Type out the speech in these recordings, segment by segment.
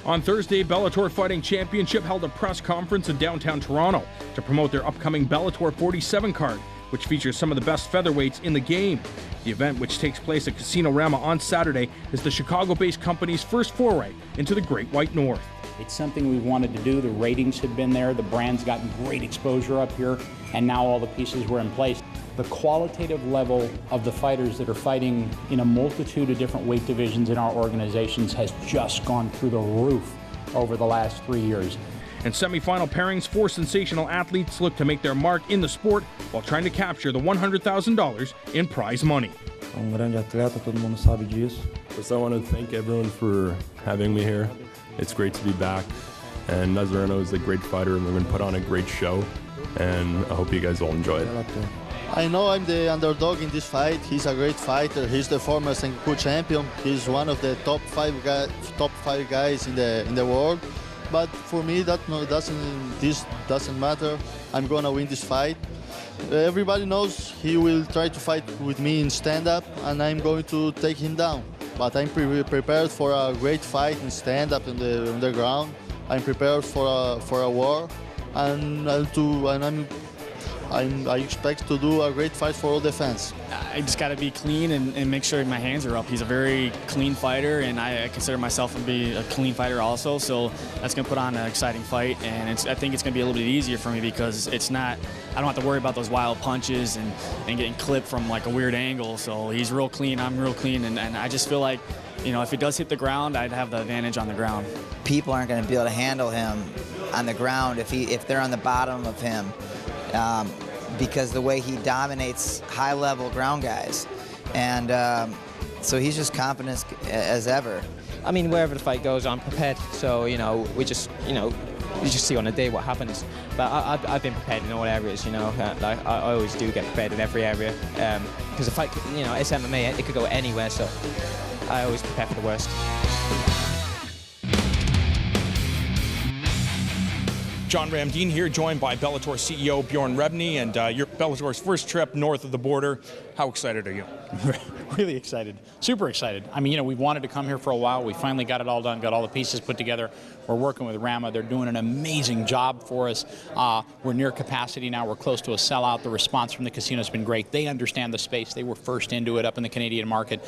On Thursday, Bellator Fighting Championship held a press conference in downtown Toronto to promote their upcoming Bellator 47 card, which features some of the best featherweights in the game. The event, which takes place at Casino Rama on Saturday, is the Chicago-based company's first foray into the Great White North. It's something we wanted to do. The ratings had been there. The brand's gotten great exposure up here, and now all the pieces were in place. The qualitative level of the fighters that are fighting in a multitude of different weight divisions in our organizations has just gone through the roof over the last 3 years. In semifinal pairings, 4 sensational athletes look to make their mark in the sport while trying to capture the $100,000 in prize money. grande atleta, todo mundo sabe disso. First, I want to thank everyone for having me here. It's great to be back, and NAZARENO is a great fighter, and we're going to put on a great show, and I hope you guys all enjoy it. I know I'm the underdog in this fight. He's a great fighter. He's the former Sengoku champion. He's one of the top five guys in the world. But for me, this doesn't matter. I'm gonna win this fight. Everybody knows he will try to fight with me in stand-up, and I'm going to take him down. But I'm prepared for a great fight in stand-up on the ground. I'm prepared for a war, and I expect to do a great fight for all the fans. I just got to be clean and make sure my hands are up. He's a very clean fighter, and I consider myself to be a clean fighter also. So that's going to put on an exciting fight, and I think it's going to be a little bit easier for me because it's not. I don't have to worry about those wild punches and getting clipped from like a weird angle. So he's real clean. I'm real clean, and I just feel like, you know, if he does hit the ground, I'd have the advantage on the ground. People aren't going to be able to handle him on the ground if they're on the bottom of him. Because the way he dominates high-level ground guys. And so he's just confident as ever. I mean, wherever the fight goes, I'm prepared. So, you know, you just see on the day what happens. But I've been prepared in all areas, you know. Like, I always do get prepared in every area. Because the fight, you know, it's MMA, it could go anywhere, so I always prepare for the worst. John Ramdeen here, joined by Bellator CEO Bjorn Rebney, and your Bellator's first trip north of the border. How excited are you? Really excited, super excited. I mean, you know, we've wanted to come here for a while. We finally got it all done, got all the pieces put together. We're working with Rama. They're doing an amazing job for us. We're near capacity now. We're close to a sellout. The response from the casino has been great. They understand the space. They were first into it up in the Canadian market.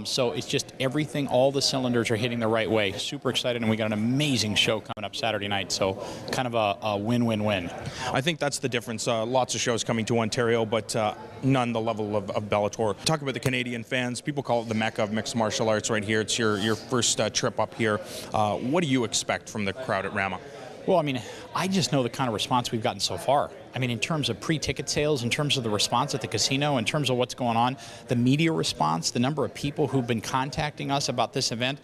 So it's just everything, all the cylinders are hitting the right way. Super excited, and we got an amazing show coming up Saturday night. So kind of a win-win-win. I think that's the difference. Lots of shows coming to Ontario, but none the level of Bellator. Talk about the Canadian fans. People call it the Mecca of mixed martial arts right here. It's your first trip up here. What do you expect from the crowd at Rama? Well, I mean, I just know the kind of response we've gotten so far. I mean, in terms of pre-ticket sales, in terms of the response at the casino, in terms of what's going on, the media response, the number of people who've been contacting us about this event,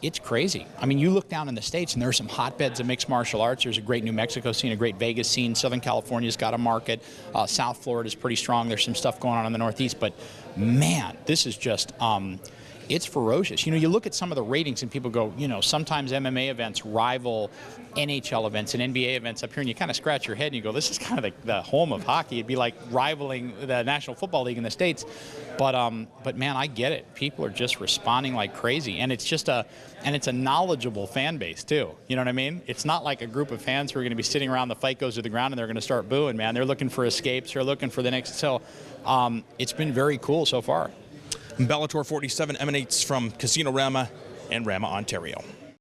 it's crazy. I mean, you look down in the States and there are some hotbeds of mixed martial arts. There's a great New Mexico scene, a great Vegas scene. Southern California's got a market. South Florida's pretty strong. There's some stuff going on in the Northeast. But, man, this is just... it's ferocious. You know, you look at some of the ratings and people go, you know, sometimes MMA events rival NHL events and NBA events up here, and you kind of scratch your head and you go, this is kind of the home of hockey. It'd be like rivaling the National Football League in the States. But man, I get it. People are just responding like crazy, and it's just it's a knowledgeable fan base too. You know what I mean? It's not like a group of fans who are going to be sitting around the fight goes to the ground and they're going to start booing. Man, they're looking for escapes. They're looking for the next. So it's been very cool so far. Bellator 47 emanates from Casino Rama and Rama, Ontario.